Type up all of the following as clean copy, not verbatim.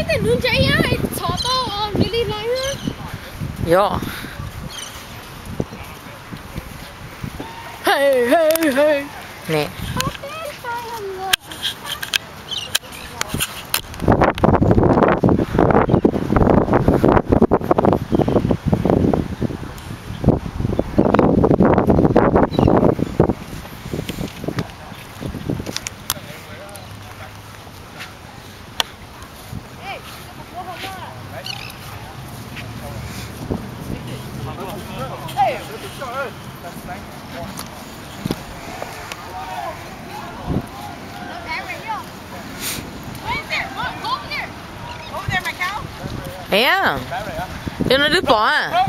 cái nướng cháy á, xỏ to, really nice. Yeah. Hey, hey, hey. Nè. Yeah. Cho nó đứt bỏ à.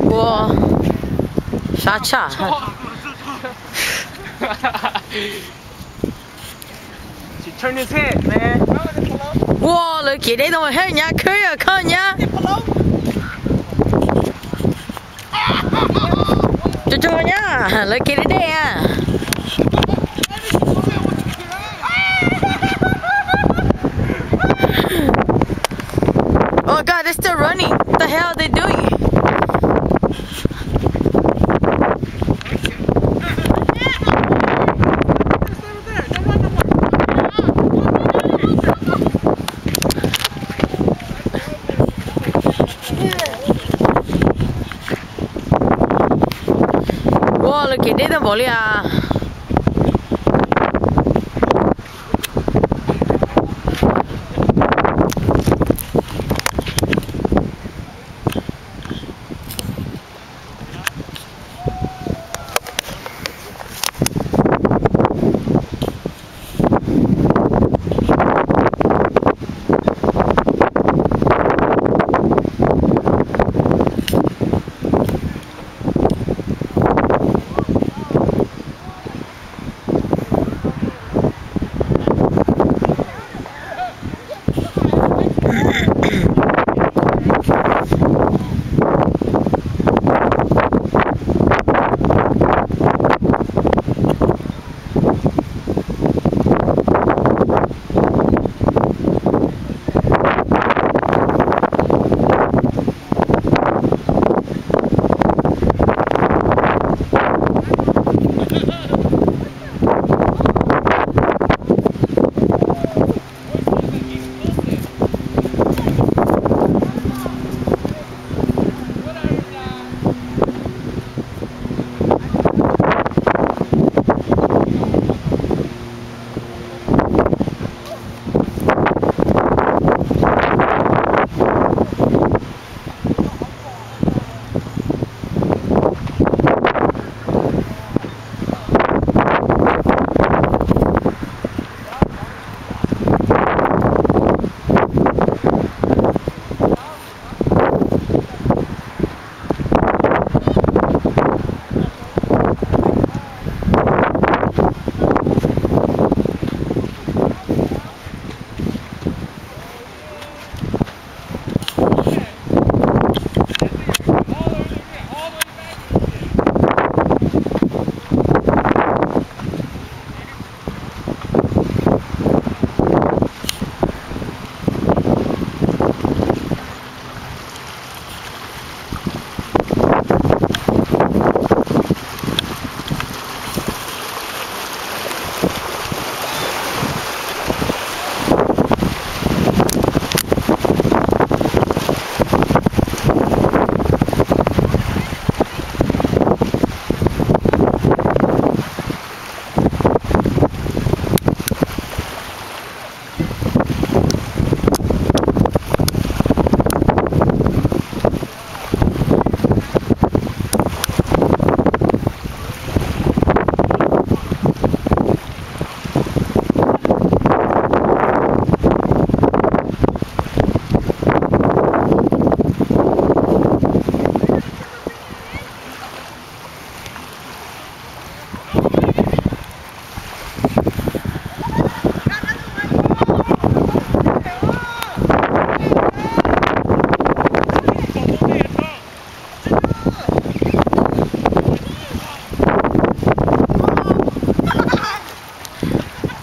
Wow. Sát chả. Turn his head, man. Wow, look at it. Don't hurt ya, curry, con ya. Cho nha. Look at it there. Oh God, they're still running. What the hell are they doing? Wow, look at this, the ball, yeah.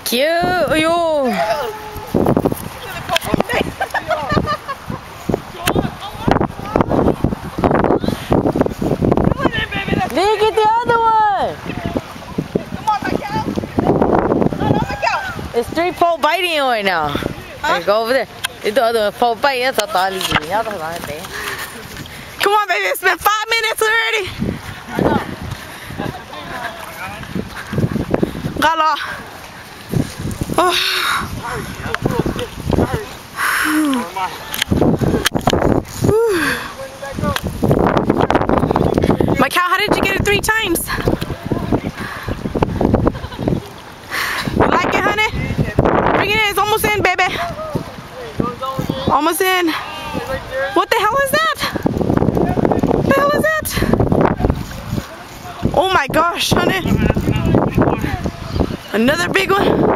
Cute. Yo. Look at the other one. Come on, my cow. No, my cow. It's 3 pole biting right now. Huh? Go over there. It's the other pole biting. Come on, baby. It's been 5 minutes already. Gala. Oh. My cow, how did you get it 3 times? You like it, honey? Bring it in. It's almost in, baby. Almost in. What the hell is that? What the hell is that? Oh my gosh, honey. Another big one.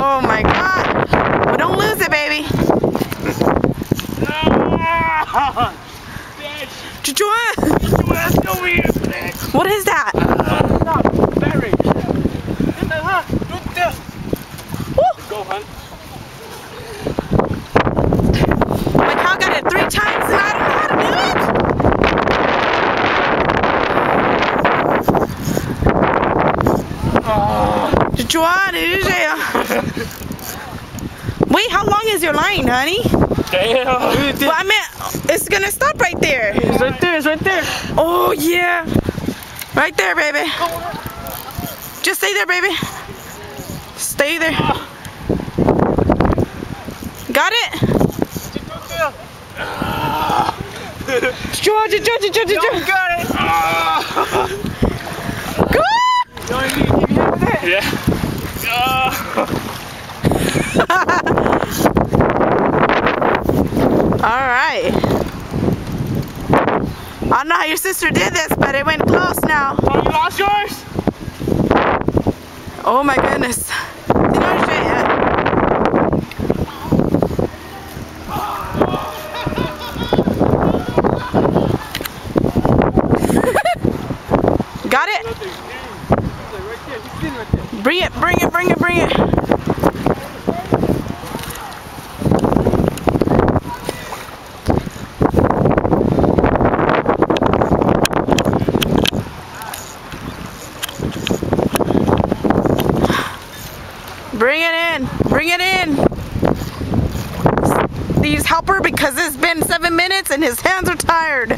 Oh my god. Well, don't lose it, baby. What is that? Batray. Go, hun. My cow got it 3 times and I don't know how to do it. Wait, how long is your line, honey? Damn. Well, I meant it's gonna stop right there. It's right there. It's right there. Oh yeah, right there, baby. Just stay there, baby. Stay there. Got it? Georgia. Got it. Go! Yeah. Alright. I don't know how your sister did this, but it went close now. Oh, you lost yours? Oh my goodness. Didn't understand yet. Got it? Bring it. Bring it in. Please help her because it's been 7 minutes and his hands are tired.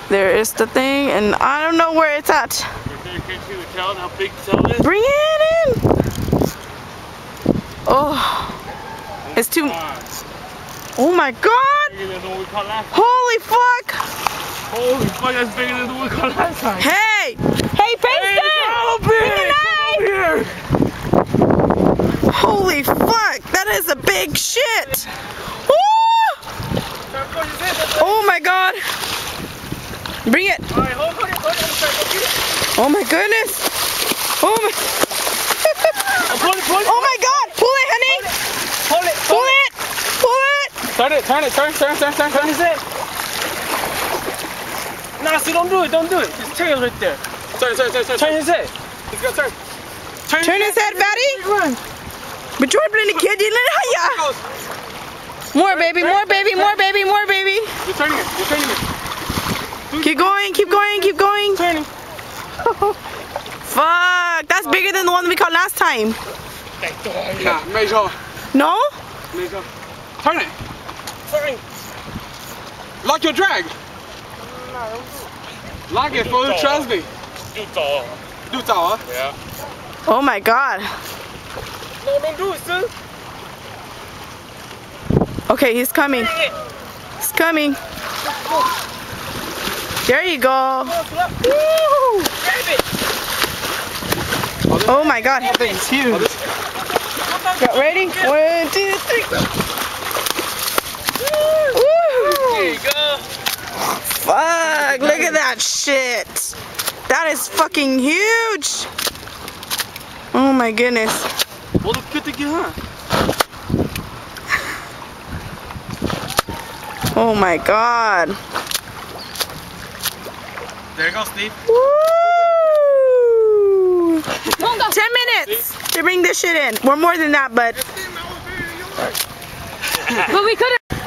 There is the thing, and I don't know where it's at. Bring it in. Oh, it's too. Oh my God! Holy fuck! Holy fuck, that's bigger than the one we caught last time. Hey, Princeton! Bring the knife! Holy fuck! That is a big shit. Woo! Oh my God! Bring it! Oh my goodness! Oh my! Oh my God! Pull it, honey! Pull it! Turn his head. Nah, see, don't do it. His tail's right there. Turn his head. He's gonna turn. Turn his head, fatty! Run. But you're playing the kid, you know. More baby. You're turning it. Keep going. Turning. Fuck, that's bigger than the one we caught last time. Nah, measure. No? Turn it. Lock your drag. Lock it, fool. Trust me. Do huh? Yeah. Oh my God. No, don't do it, son. Okay, he's coming. He's coming. There you go. Woo! Oh my God. That thing's huge. Got ready? 1, 2, 3. Woo! There you go. Fuck, look at that shit. That is fucking huge. Oh my goodness. What a good to get, huh? Oh my God. There you go, Steve. Woo! 10 minutes to bring this shit in. We're more than that, but But we couldn't.